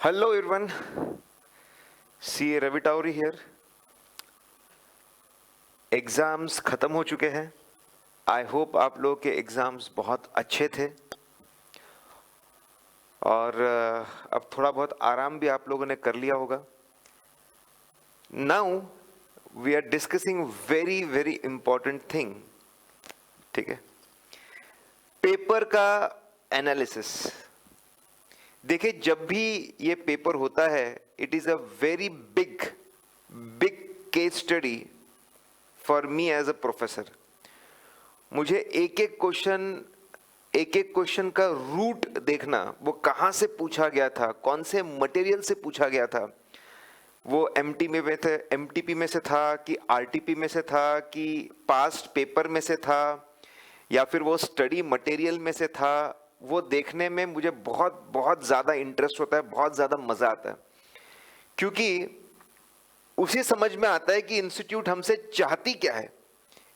Hello everyone, सी Ravi Tauri here. Exams खत्म हो चुके हैं। आई होप आप लोगों के एग्जाम्स बहुत अच्छे थे और अब थोड़ा बहुत आराम भी आप लोगों ने कर लिया होगा। Now we are discussing very very important thing. ठीक है, पेपर का एनालिसिस। देखिए, जब भी ये पेपर होता है, it is a very big big case study for me as a professor. मुझे एक एक क्वेश्चन का रूट देखना, वो कहां से पूछा गया था, कौन से मटेरियल से पूछा गया था, वो एमटीपी में से था कि आरटीपी में से था कि पास्ट पेपर में से था या फिर वो स्टडी मटेरियल में से था, वो देखने में मुझे बहुत बहुत ज्यादा इंटरेस्ट होता है, बहुत ज्यादा मजा आता है। क्योंकि उसे समझ में आता है कि इंस्टीट्यूट हमसे चाहती क्या है,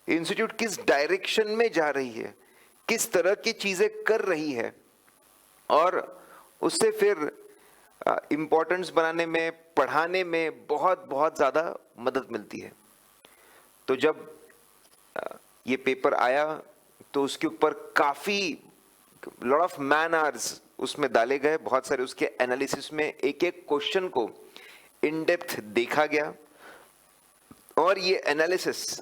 इंस्टीट्यूट किस डायरेक्शन में जा रही है, किस तरह की चीजें कर रही है, और उससे फिर इंपॉर्टेंस बनाने में, पढ़ाने में बहुत बहुत ज्यादा मदद मिलती है। तो जब ये पेपर आया तो उसके ऊपर काफी लॉट ऑफ मैन आवर्स उसमें डाले गए, बहुत सारे उसके एनालिसिस में एक एक क्वेश्चन को इन डेप्थ देखा गया। और ये एनालिसिस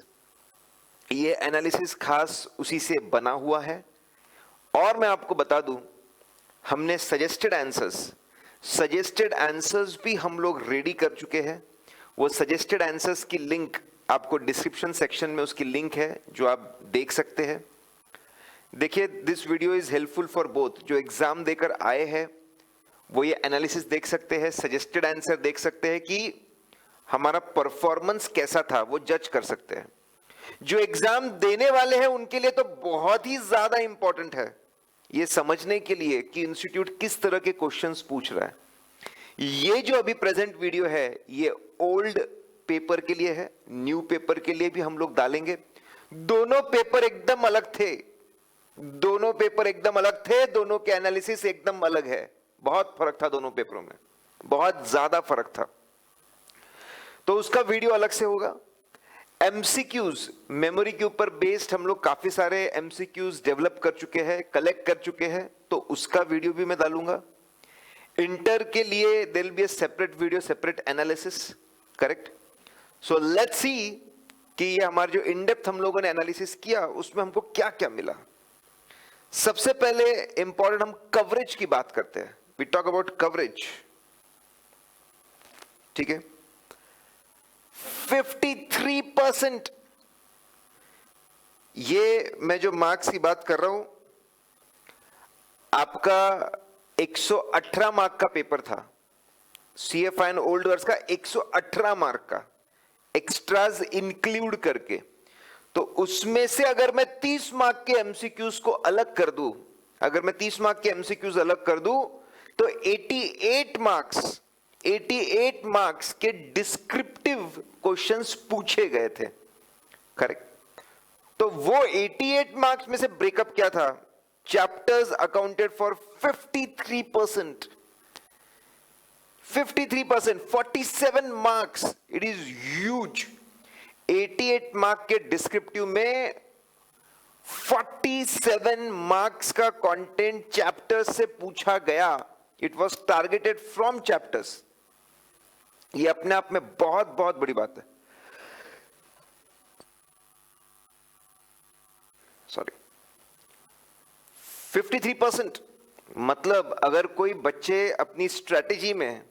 खास उसी से बना हुआ है। और मैं आपको बता दूं, हमने सजेस्टेड आंसर्स भी हम लोग रेडी कर चुके हैं। वो सजेस्टेड आंसर्स की लिंक आपको डिस्क्रिप्शन सेक्शन में उसकी लिंक है, जो आप देख सकते हैं। देखिए, this video is helpful for both. जो एग्जाम देकर आए हैं वो ये एनालिसिस देख सकते हैं, सजेस्टेड आंसर देख सकते हैं कि हमारा परफॉर्मेंस कैसा था, वो जज कर सकते हैं। जो एग्जाम देने वाले हैं उनके लिए तो बहुत ही ज्यादा इंपॉर्टेंट है ये समझने के लिए कि इंस्टीट्यूट किस तरह के क्वेश्चंस पूछ रहा है। ये जो अभी प्रेजेंट वीडियो है, ये ओल्ड पेपर के लिए है, न्यू पेपर के लिए भी हम लोग डालेंगे। दोनों पेपर एकदम अलग थे, दोनों के एनालिसिस एकदम अलग है। बहुत फर्क था दोनों पेपरों में, बहुत ज्यादा फर्क था। तो उसका वीडियो अलग से होगा। एमसीक्यूज, मेमोरी के ऊपर बेस्ड हम लोग काफी सारे एमसीक्यूज डेवलप कर चुके हैं, कलेक्ट कर चुके हैं, तो उसका वीडियो भी मैं डालूंगा। इंटर के लिए there will be a separate video, separate analysis, correct. So let's see कि ये हमारा जो इन डेप्थ हम लोगों ने एनालिसिस किया उसमें हमको क्या क्या मिला। सबसे पहले इंपॉर्टेंट हम कवरेज की बात करते हैं। We talk about coverage. ठीक है, 53%। ये मैं जो मार्क्स की बात कर रहा हूं, आपका 118 मार्क का पेपर था, सीएफआई एंड ओल्ड वर्ड्स का 118 मार्क का, एक्स्ट्राज इंक्लूड करके। तो उसमें से अगर मैं 30 मार्क के एमसीक्यूज को अलग कर दूं, तो 88 मार्क्स के डिस्क्रिप्टिव क्वेश्चंस पूछे गए थे, करेक्ट। तो वो 88 मार्क्स में से ब्रेकअप क्या था? Chapters accounted for 53%, 47 marks, it is huge. 88 mark के डिस्क्रिप्टिव में 47 मार्क्स का कंटेंट चैप्टर्स से पूछा गया। It was targeted from chapters. ये अपने आप में बहुत बहुत बड़ी बात है। सॉरी, 53%। मतलब अगर कोई बच्चे अपनी स्ट्रेटेजी में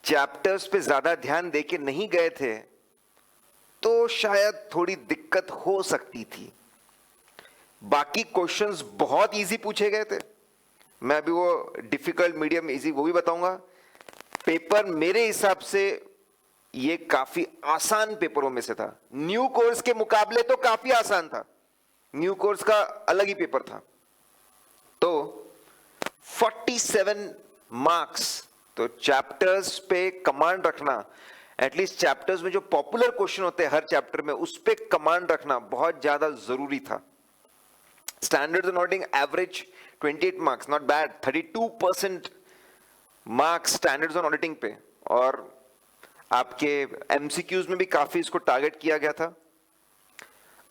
चैप्टर्स पे ज्यादा ध्यान देके नहीं गए थे तो शायद थोड़ी दिक्कत हो सकती थी। बाकी क्वेश्चंस बहुत इजी पूछे गए थे। मैं अभी वो डिफिकल्ट, मीडियम, इजी वो भी बताऊंगा। पेपर मेरे हिसाब से ये काफी आसान पेपरों में से था। न्यू कोर्स के मुकाबले तो काफी आसान था, न्यू कोर्स का अलग ही पेपर था। तो 47 मार्क्स, तो चैप्टर्स पे कमांड रखना, एटलीस्ट चैप्टर्स में जो पॉपुलर क्वेश्चन होते हैं हर चैप्टर में, उस पे कमांड रखना बहुत ज्यादा जरूरी था। Standards and auditing average 28 marks, not bad. 32% marks standards on auditing पे, और आपके एमसीक्यूज में भी काफी इसको टारगेट किया गया था।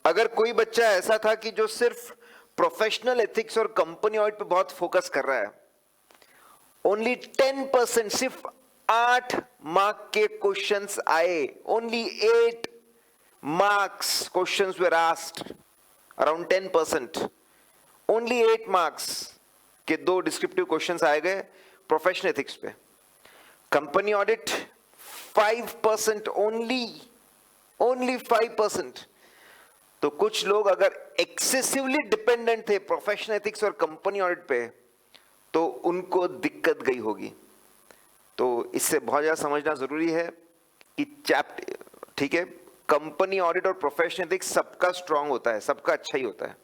अगर कोई बच्चा ऐसा था कि जो सिर्फ प्रोफेशनल एथिक्स और कंपनी ऑडिट पे बहुत फोकस कर रहा है, ओनली 10%, सिर्फ 8 मार्क के क्वेश्चंस आए, only 8 marks questions were asked, around 10%, only 8 marks के 2 डिस्क्रिप्टिव क्वेश्चंस आए गए प्रोफेशनल एथिक्स पे। Company audit 5%, only 5%। तो कुछ लोग अगर एक्सेसिवली डिपेंडेंट थे प्रोफेशनल एथिक्स और कंपनी ऑडिट पे, तो उनको दिक्कत गई होगी। तो इससे बहुत ज्यादा समझना जरूरी है कि ठीक है, कंपनी ऑडिट और प्रोफेशनल एथिक्स सबका स्ट्रांग होता है, सबका अच्छा ही होता है।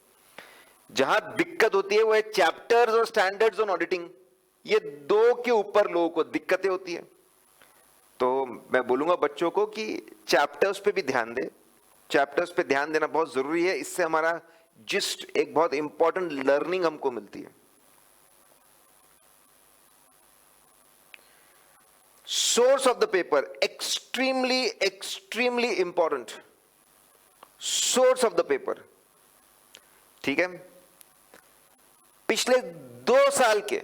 जहां दिक्कत होती है वो है चैप्टर्स और स्टैंडर्ड्स ऑन ऑडिटिंग, ये 2 के ऊपर लोगों को दिक्कतें होती है। तो मैं बोलूंगा बच्चों को कि चैप्टर्स पे भी ध्यान दे, चैप्टर्स पे ध्यान देना बहुत जरूरी है। इससे हमारा जिस्ट, एक बहुत इंपॉर्टेंट लर्निंग हमको मिलती है। Source of the paper extremely important, source of the paper, ठीक है। पिछले 2 साल के,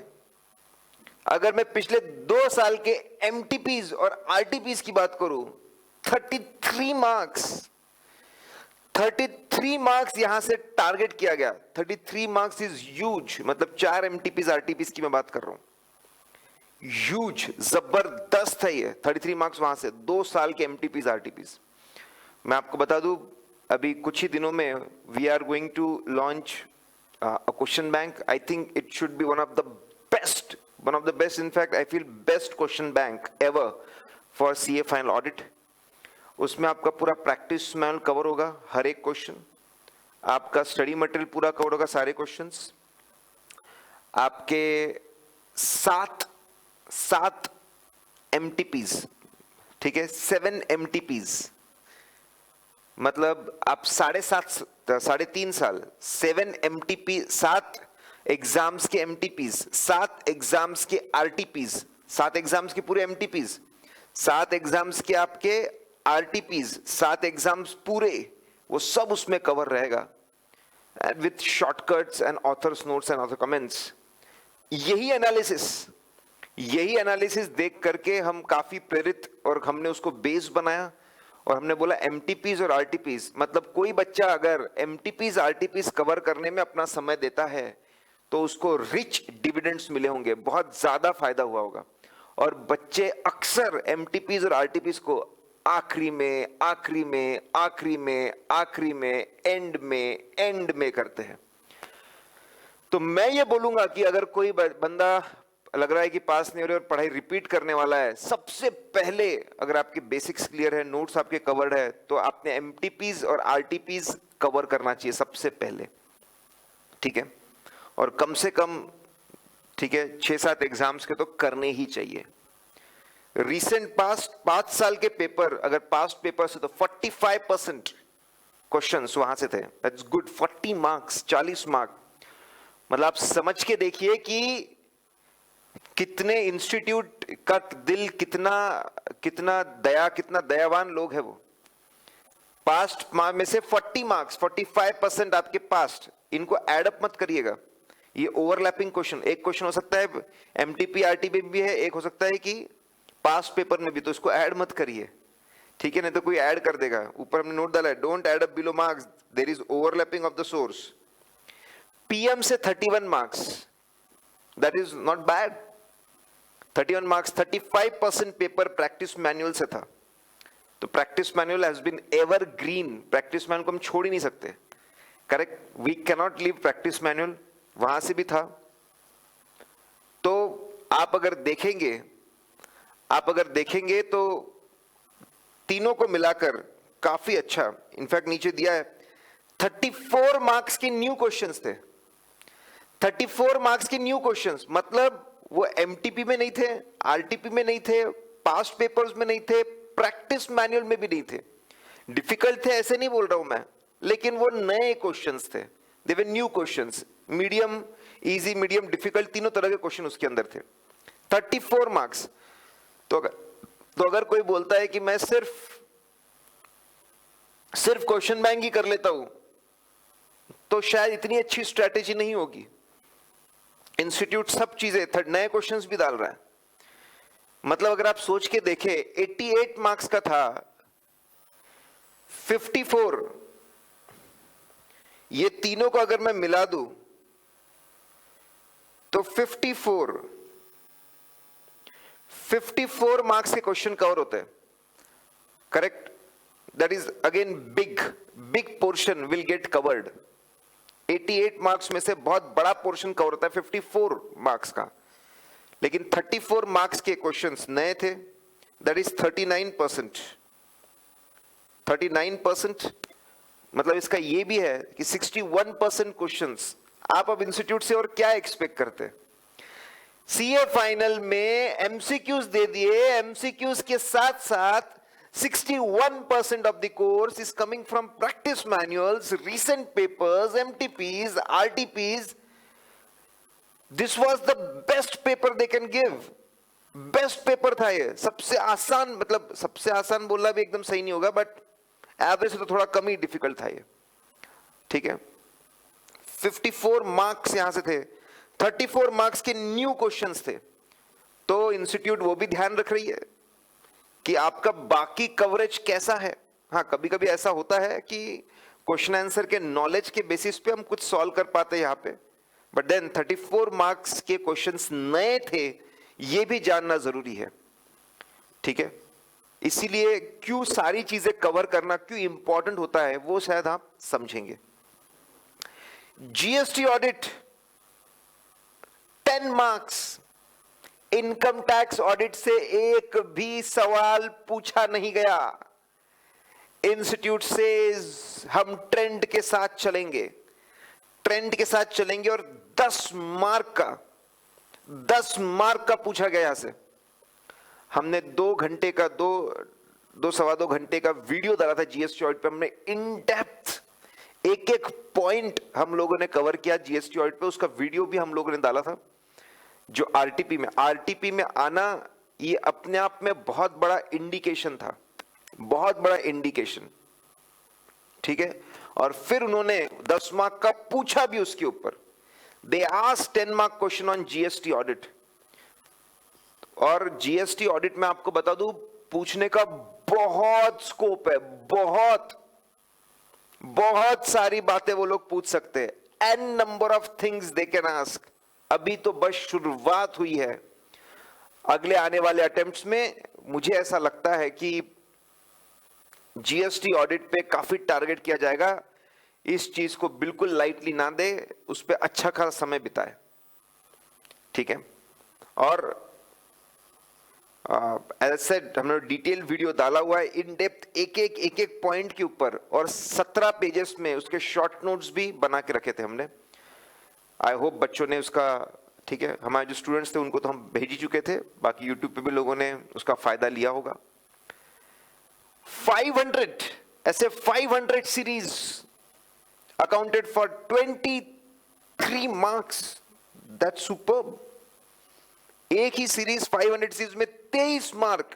अगर मैं पिछले 2 साल के एमटीपीज और आरटीपीज की बात करूं, 33 मार्क्स यहां से टारगेट किया गया। 33 मार्क्स इज ह्यूज, मतलब 4 एमटीपीज आरटीपीज की मैं बात कर रहा हूं, ह्यूज, जबरदस्त है ये। 33 मार्क्स वहां से 2 साल के एमटीपीज आरटीपीज। मैं आपको बता दूं, अभी कुछ ही दिनों में we are going to launch a question bank. I think it should be one of the best, in fact I feel best question bank ever for CA final audit। उसमें आपका पूरा प्रैक्टिस मैनुअल कवर होगा, हर एक question, आपका study material पूरा cover होगा, सारे questions, आपके 7 एमटीपीज, ठीक है, 7 एमटीपीज, मतलब आप 3.5 साल 7 एमटीपी, 7 एग्जाम्स के एमटीपीज, 7 एग्जाम्स के आरटीपीज, 7 एग्जाम्स के पूरे एमटीपीज, 7 एग्जाम्स के आपके आरटीपीज, 7 एग्जाम्स पूरे, वो सब उसमें कवर रहेगा, and with shortcuts and authors notes and author comments. यही एनालिसिस देख करके हम काफी प्रेरित, और हमने उसको बेस बनाया, और हमने बोला एमटीपीज और आरटीपीज, मतलब कोई बच्चा अगर एमटीपीज आरटीपीज कवर करने में अपना समय देता है तो उसको रिच डिविडेंड्स मिले होंगे, बहुत ज्यादा फायदा हुआ होगा। और बच्चे अक्सर एमटीपीज और आरटीपीज को आखिरी में एंड में करते हैं। तो मैं ये बोलूंगा कि अगर कोई बंदा लग रहा है कि पास नहीं हो रहे और पढ़ाई रिपीट करने वाला है, सबसे पहले अगर आपके बेसिक्स क्लियर है, नोट्स आपके कवर्ड है, तो आपने एमटीपीज और आरटीपीज कवर करना चाहिए सबसे पहले, ठीक है। और कम से कम, ठीक है, 6-7 एग्जाम्स के तो करने ही चाहिए। रिसेंट पास्ट 5 साल के पेपर, अगर पास्ट पेपर से, तो 45% क्वेश्चंस वहां से थे, दैट्स गुड। 40 मार्क्स, 40 मार्क, मतलब आप समझ के देखिए कि कितने इंस्टीट्यूट का दिल, कितना दयावान लोग है वो। पास्ट में से 40 मार्क्स, 45% आपके पास्ट, इनको एड अप मत करिएगा। ये ओवरलैपिंग क्वेश्चन, एक क्वेश्चन हो सकता है एमटीपी आरटीपी भी है, एक हो सकता है कि पास्ट पेपर में भी, तो इसको ऐड मत करिए, ठीक है, नहीं तो कोई ऐड कर देगा। ऊपर हमने नोट डाला है, don't add up below marks, there is overlapping of the source. PM से 31 marks, that is not bad. 31 marks, 35% paper practice manual से था। तो practice manual has been evergreen, practice manual को हम छोड़ ही नहीं सकते, correct, we cannot leave practice manual, वहां से भी था। तो आप अगर देखेंगे तो तीनों को मिलाकर काफी अच्छा, इनफैक्ट नीचे दिया है 34 मार्क्स के न्यू क्वेश्चंस थे, 34 मार्क्स के न्यू क्वेश्चंस, मतलब वो एमटीपी में नहीं थे, आरटीपी में नहीं थे, पास्ट पेपर्स में नहीं थे, प्रैक्टिस मैनुअल में भी नहीं थे। डिफिकल्ट थे ऐसे नहीं बोल रहा हूं मैं, लेकिन वो नए क्वेश्चंस थे, they were new questions, medium, easy, medium, difficult, तीनों तरह के क्वेश्चन उसके अंदर थे। 34 मार्क्स। तो अगर कोई बोलता है कि मैं सिर्फ क्वेश्चन बैंक ही कर लेता हूं, तो शायद इतनी अच्छी स्ट्रेटेजी नहीं होगी। इंस्टीट्यूट सब चीजें नए क्वेश्चंस भी डाल रहा है। मतलब अगर आप सोच के देखें, 88 मार्क्स का था, 54, ये तीनों को अगर मैं मिला दूं तो 54 मार्क्स के क्वेश्चन कवर होते हैं। Correct? That is again big portion will get covered. 88 marks में से बहुत बड़ा पोर्शन कवर होता है 54 मार्क्स का, लेकिन 34 मार्क्स के क्वेश्चंस नए थे। That is 39%। 39% मतलब इसका ये भी है कि 61% क्वेश्चंस। आप अब इंस्टीट्यूट से और क्या एक्सपेक्ट करते हैं? सीए फाइनल में एमसीक्यूज दे दिए, एमसीक्यूज के साथ साथ 61% of the course is coming from practice manuals, recent papers, MTPs, RTPs. This was the best paper they can give. Best paper था ये, सबसे आसान, मतलब सबसे आसान बोलना भी एकदम सही नहीं होगा, बट एवरेज से तो थोड़ा कम ही डिफिकल्ट था ये। ठीक है, 54 मार्क्स यहां से थे, 34 मार्क्स के न्यू क्वेश्चंस थे। तो इंस्टीट्यूट वो भी ध्यान रख रही है कि आपका बाकी कवरेज कैसा है। हाँ, कभी कभी ऐसा होता है कि क्वेश्चन आंसर के नॉलेज के बेसिस पे हम कुछ सॉल्व कर पाते हैं यहाँ पे, बट देन 34 मार्क्स के क्वेश्चंस नए थे, ये भी जानना जरूरी है। ठीक है, इसीलिए क्यों सारी चीजें कवर करना क्यों इंपॉर्टेंट होता है वो शायद आप समझेंगे। GST audit 10 marks. Income tax audit से एक भी सवाल पूछा नहीं गया। इंस्टीट्यूट से हम ट्रेंड के साथ चलेंगे, ट्रेंड के साथ चलेंगे, और 10 मार्क का पूछा गया। यहां से हमने 2 घंटे का दो सवा 2 घंटे का वीडियो डाला था जीएसटी ऑडिट पे। हमने इन डेप्थ एक एक पॉइंट हम लोगों ने कवर किया जीएसटी ऑडिट पे। उसका वीडियो भी हम लोगों ने डाला था। जो आरटीपी में आना, ये अपने आप में बहुत बड़ा इंडिकेशन था, बहुत बड़ा इंडिकेशन। ठीक है, और फिर उन्होंने 10 मार्क का पूछा भी उसके ऊपर। They asked 10 mark question on GST audit. और जीएसटी ऑडिट में आपको बता दूं, पूछने का बहुत स्कोप है, बहुत सारी बातें वो लोग पूछ सकते हैं। An number of things they can ask. अभी तो बस शुरुआत हुई है। अगले आने वाले अटेम्प्ट्स में मुझे ऐसा लगता है कि जीएसटी ऑडिट पे काफी टारगेट किया जाएगा। इस चीज को बिल्कुल लाइटली ना दे, उस पे अच्छा खासा समय बिताए। ठीक है, और एज सेड हमने डिटेल वीडियो डाला हुआ है, इन डेप्थ एक एक पॉइंट के ऊपर, और 17 पेजेस में उसके शॉर्ट नोट्स भी बना के रखे थे हमने। आई होप बच्चों ने उसका, ठीक है, हमारे जो स्टूडेंट्स थे उनको तो हम भेज ही चुके थे, बाकी यूट्यूब पे भी लोगों ने उसका फायदा लिया होगा। 500 ऐसे 500 series accounted for 23 marks. That's superb. एक ही सीरीज 500 सीरीज में 23 मार्क।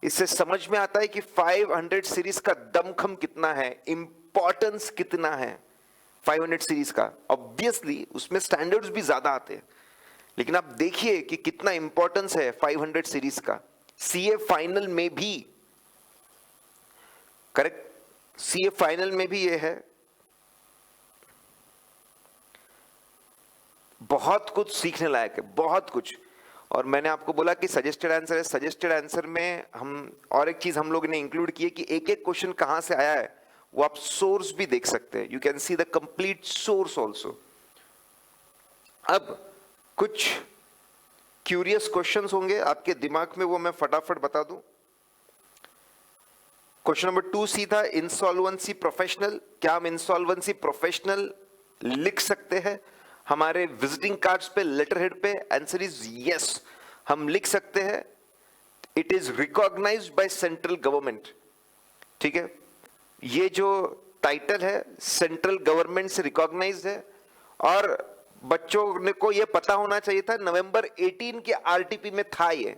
इससे समझ में आता है कि 500 सीरीज का दमखम कितना है, इंपॉर्टेंस कितना है 500 सीरीज का। ऑब्वियसली उसमें स्टैंडर्ड्स भी ज्यादा आते हैं, लेकिन आप देखिए कि कितना इंपॉर्टेंस है 500 सीरीज का। सीए फाइनल में भी, करेक्ट, सीए फाइनल में भी ये है। बहुत कुछ सीखने लायक है, बहुत कुछ। और मैंने आपको बोला कि सजेस्टेड आंसर है। सजेस्टेड आंसर में हम और एक चीज हम लोग ने इंक्लूड की है कि एक एक क्वेश्चन कहां से आया है वो आप सोर्स भी देख सकते हैं। You can see the complete source also. अब कुछ क्यूरियस क्वेश्चंस होंगे आपके दिमाग में, वो मैं फटाफट बता दूं। क्वेश्चन नंबर 2C था इंसॉल्वेंसी प्रोफेशनल। क्या हम इंसॉल्वेंसी प्रोफेशनल लिख सकते हैं हमारे विजिटिंग कार्ड्स पे, लेटर हेड पे? आंसर इज यस, हम लिख सकते हैं। It is recognised by central government. ठीक है, ये जो टाइटल है सेंट्रल गवर्नमेंट से रिकॉग्नाइज्ड है, और बच्चों को ये पता होना चाहिए था, नवंबर 18 के आरटीपी में था ये।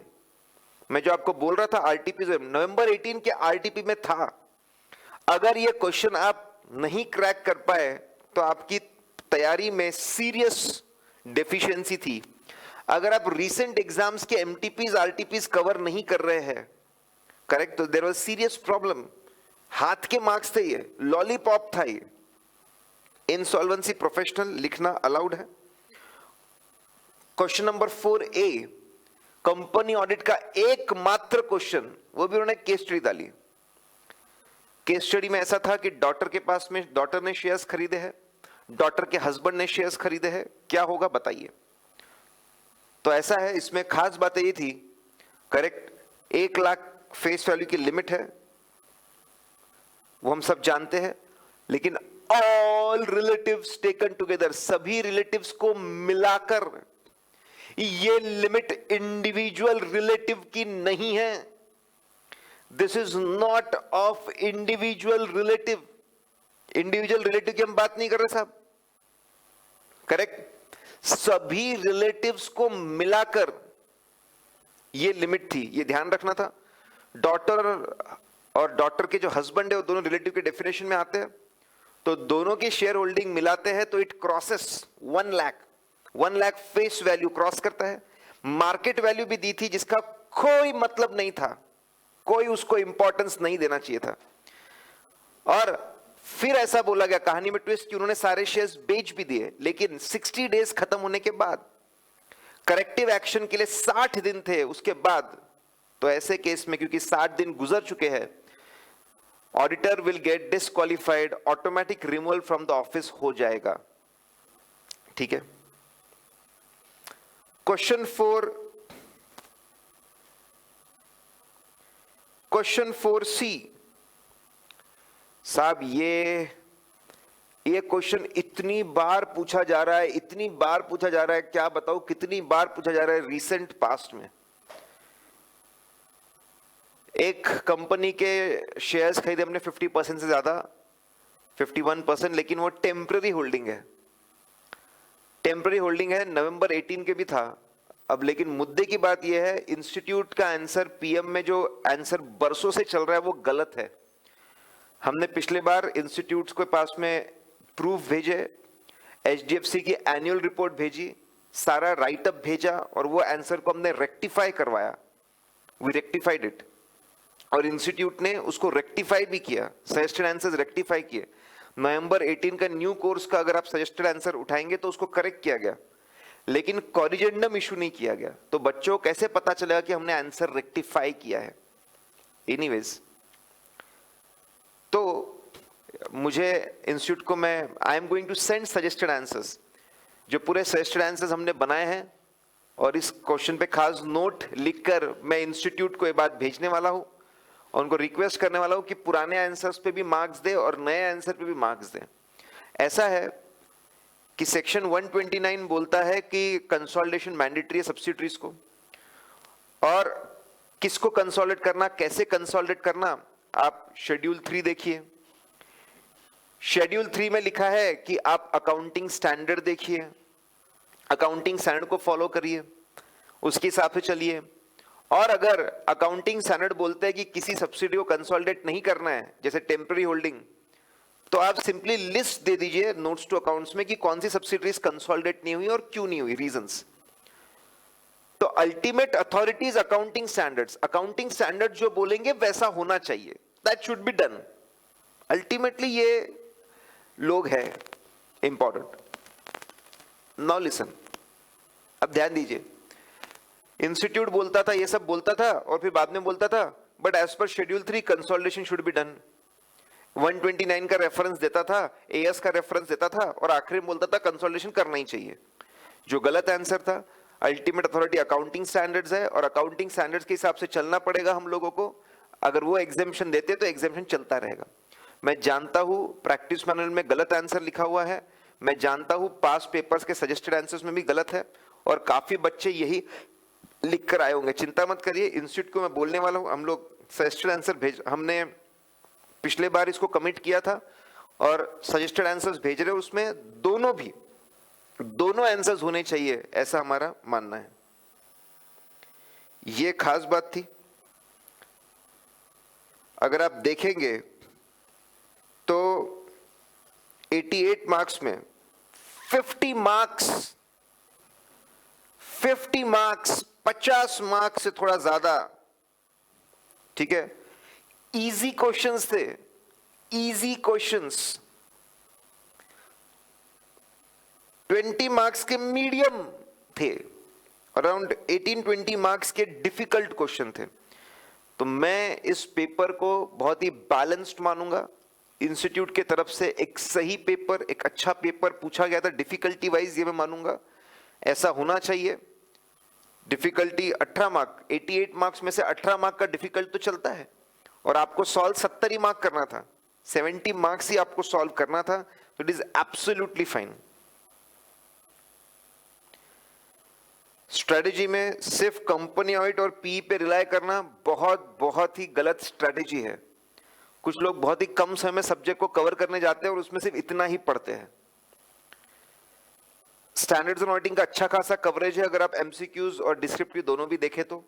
मैं जो आपको बोल रहा था आरटीपी नवंबर 18 के आरटीपी में था। अगर ये क्वेश्चन आप नहीं क्रैक कर पाए तो आपकी तैयारी में सीरियस डेफिशिएंसी थी। अगर आप रीसेंट एग्जाम्स के एमटीपीज आरटीपीज कवर नहीं कर रहे हैं, करेक्ट, तो देयर वाज सीरियस प्रॉब्लम। हाथ के मार्क्स थे, ये लॉलीपॉप था ये। इंसॉल्वेंसी प्रोफेशनल लिखना अलाउड है। Question number 4A, company audit का एकमात्र क्वेश्चन, वो भी उन्होंने केस स्टडी डाली। केस स्टडी में ऐसा था कि डॉटर के पास में, डॉटर ने शेयर्स खरीदे हैं, डॉटर के हस्बैंड ने शेयर्स खरीदे हैं, क्या होगा बताइए। तो ऐसा है, इसमें खास बात ये थी, करेक्ट, 1 लाख फेस वैल्यू की लिमिट है, वो हम सब जानते हैं, लेकिन ऑल रिलेटिव्स टेकन टुगेदर, सभी रिलेटिव्स को मिलाकर, ये लिमिट इंडिविजुअल रिलेटिव की नहीं है। This is not of individual relative. Individual relative की हम बात नहीं कर रहे साहब, करेक्ट, सभी रिलेटिव्स को मिलाकर ये लिमिट थी, ये ध्यान रखना था। डॉटर और डॉटर के जो हस्बैंड है वो दोनों रिलेटिव के डेफिनेशन में आते हैं, तो दोनों की शेयर होल्डिंग मिलाते हैं तो it crosses 1 lakh. 1 lakh face value cross करता है। मार्केट वैल्यू भी दी थी जिसका कोई मतलब नहीं था, कोई उसको इंपॉर्टेंस नहीं देना चाहिए था। और फिर ऐसा बोला गया कहानी में ट्विस्ट कि उन्होंने सारे शेयर्स बेच भी दिए, लेकिन 60 डेज खत्म होने के बाद, करेक्टिव एक्शन के लिए 60 दिन थे उसके बाद, तो ऐसे केस में क्योंकि 60 दिन गुजर चुके हैं, auditor will get disqualified, automatic removal from the office हो जाएगा। ठीक है। क्वेश्चन 4C साहब, ये क्वेश्चन इतनी बार पूछा जा रहा है, इतनी बार पूछा जा रहा है, क्या बताऊं कितनी बार पूछा जा रहा है रिसेंट पास्ट में। एक कंपनी के शेयर्स खरीदे हमने 50% से ज्यादा, 51%, लेकिन वो टेम्पररी होल्डिंग है, टेम्पररी होल्डिंग है, नवंबर 18 के भी था। अब लेकिन मुद्दे की बात यह है, इंस्टीट्यूट का आंसर पीएम में जो आंसर बरसों से चल रहा है वो गलत है। हमने पिछले बार इंस्टीट्यूट्स के पास में प्रूफ भेजे, एचडीएफसी की एनुअल रिपोर्ट भेजी, सारा राइटअप भेजा, और वो आंसर को हमने रेक्टिफाई करवाया, वी रेक्टिफाइड इट, और इंस्टीट्यूट ने उसको रेक्टिफाई भी किया, सजेस्टेड आंसर्स रेक्टिफाई किए। नवंबर 18 का न्यू कोर्स का अगर आप सजेस्टेड आंसर उठाएंगे तो उसको करेक्ट किया गया, लेकिन कॉरिजेंडम इशू नहीं किया गया। तो बच्चों को कैसे पता चलेगा कि हमने आंसर रेक्टिफाई किया है। एनीवेज, तो मुझे इंस्टीट्यूट को I am going to send suggested answers, जो पूरे सजेस्टेड आंसर्स हमने बनाए हैं, और इस क्वेश्चन पे खास नोट लिखकर मैं इंस्टीट्यूट को ये बात भेजने वाला हूं, और उनको रिक्वेस्ट करने वाला हूं कि पुराने आंसर्स पे भी मार्क्स दे और नए आंसर पे भी मार्क्स दे। ऐसा है कि सेक्शन 129 बोलता है कि कंसोलिडेशन मैंडेटरी है सब्सिडरीज को, और किसको कंसोलिडेट करना, कैसे कंसोलिडेट करना, आप शेड्यूल 3 देखिए। शेड्यूल 3 में लिखा है कि आप अकाउंटिंग स्टैंडर्ड देखिए, अकाउंटिंग स्टैंडर्ड को फॉलो करिए, उसके हिसाब से चलिए। और अगर अकाउंटिंग स्टैंडर्ड बोलते हैं कि किसी सब्सिडी को कंसोलिडेट नहीं करना है, जैसे टेम्पररी होल्डिंग, तो आप सिंपली लिस्ट दे दीजिए नोट्स टू अकाउंट्स में कि कौन सी सब्सिडीज कंसोलिडेट नहीं हुई और क्यों नहीं हुई, रीजंस। तो ultimate authorities accounting standards, accounting standard जो बोलेंगे वैसा होना चाहिए, that should be done. Ultimately ये लोग है इंपॉर्टेंट। नाउ लिसन, अब ध्यान दीजिए। इंस्टीट्यूट बोलता था, ये सब बोलता था, और फिर बाद में बोलता था but as per schedule 3 consolidation should be done. 129 का रेफरेंस देता था, एएस का रेफरेंस देता था, और आखिरी में बोलता था कंसोलिडेशन करना ही चाहिए, जो गलत आंसर था। अल्टीमेट अथॉरिटी अकाउंटिंग स्टैंडर्ड्स है, और अकाउंटिंग स्टैंडर्ड्स के हिसाब से चलना पड़ेगा हम लोगों को। अगर वो एग्जेम्पशन देते तो एग्जेम्पशन चलता रहेगा। मैं जानता हूं प्रैक्टिस मैनुअल में गलत आंसर लिखा हुआ है, मैं जानता हूं पास पेपर्स के सजेस्टेड आंसर्स में भी गलत है, और काफी बच्चे यही लिख कर आए होंगे। चिंता मत करिए, इंस्टीट्यूट को मैं बोलने वाला हूं, हम लोग सजेस्टेड आंसर हमने पिछले बार इसको कमिट किया था, और सजेस्टेड आंसर्स भेज रहे हैं, उसमें दोनों भी दोनों आंसर्स होने चाहिए, ऐसा हमारा मानना है। ये खास बात थी। अगर आप देखेंगे तो 88 मार्क्स में 50 मार्क्स 50 मार्क्स से थोड़ा ज्यादा, ठीक है, इजी क्वेश्चंस थे, इजी क्वेश्चंस। 20 मार्क्स के मीडियम थे, अराउंड 18-20 मार्क्स के डिफिकल्ट क्वेश्चन थे। तो मैं इस पेपर को बहुत ही बैलेंस्ड मानूंगा। इंस्टीट्यूट के तरफ से एक सही पेपर, एक अच्छा पेपर पूछा गया था डिफिकल्टी वाइज, ये मैं मानूंगा ऐसा होना चाहिए। डिफिकल्टी 18 मार्क, 88 मार्क्स में से 18 मार्क का डिफिकल्ट तो चलता है, और आपको सॉल्व 70 ही मार्क करना था, 70 मार्क्स ही आपको सॉल्व करना था, तो it is absolutely fine. Strategy में सिर्फ कंपनी ऑडिट और पी पे रिलाय करना बहुत ही गलत स्ट्रेटेजी है। कुछ लोग बहुत ही कम समय में सब्जेक्ट को कवर करने जाते हैं और उसमें सिर्फ इतना ही पढ़ते हैं। स्टैंडर्ड्स एंड ऑडिटिंग का अच्छा खासा कवरेज है, अगर आप एमसीक्यूज और डिस्क्रिप्टिव दोनों भी देखें तो।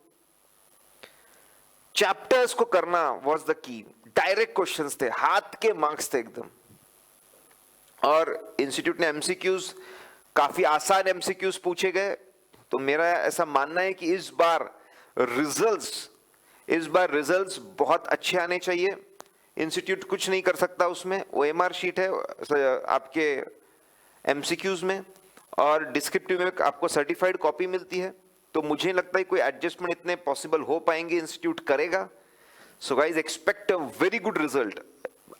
चैप्टर्स को करना was the key, direct questions थे, हाथ के मार्क्स थे एकदम। और इंस्टीट्यूट ने एमसीक्यूज, काफी आसान एमसीक्यूज पूछे गए। तो मेरा ऐसा मानना है कि इस बार रिजल्ट्स बहुत अच्छे आने चाहिए। इंस्टीट्यूट कुछ नहीं कर सकता उसमें, ओएमआर शीट है आपके एमसीक्यूज में, और डिस्क्रिप्टिव में आपको सर्टिफाइड कॉपी मिलती है। तो मुझे लगता है कोई एडजस्टमेंट इतने पॉसिबल हो पाएंगे, इंस्टीट्यूट करेगा। So guys expect a very good result.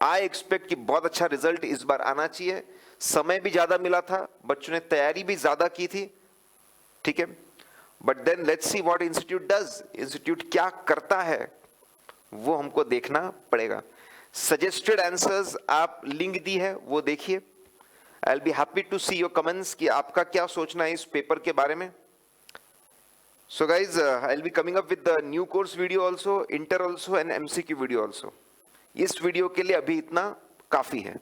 I expect कि बहुत अच्छा रिजल्ट इस बार आना चाहिए। समय भी ज्यादा मिला था, बच्चों ने तैयारी भी ज्यादा की थी, ठीक है। But then let's see what institute does. Institute क्या करता है वो हमको देखना पड़ेगा। सजेस्टेड आंसर्स आप लिंक दी है वो देखिए। I will be happy to see your comments कि आपका क्या सोचना है इस पेपर के बारे में। So guys I will be coming up with the new course video also, inter also and MCQ video also. इस वीडियो के लिए अभी इतना काफी है।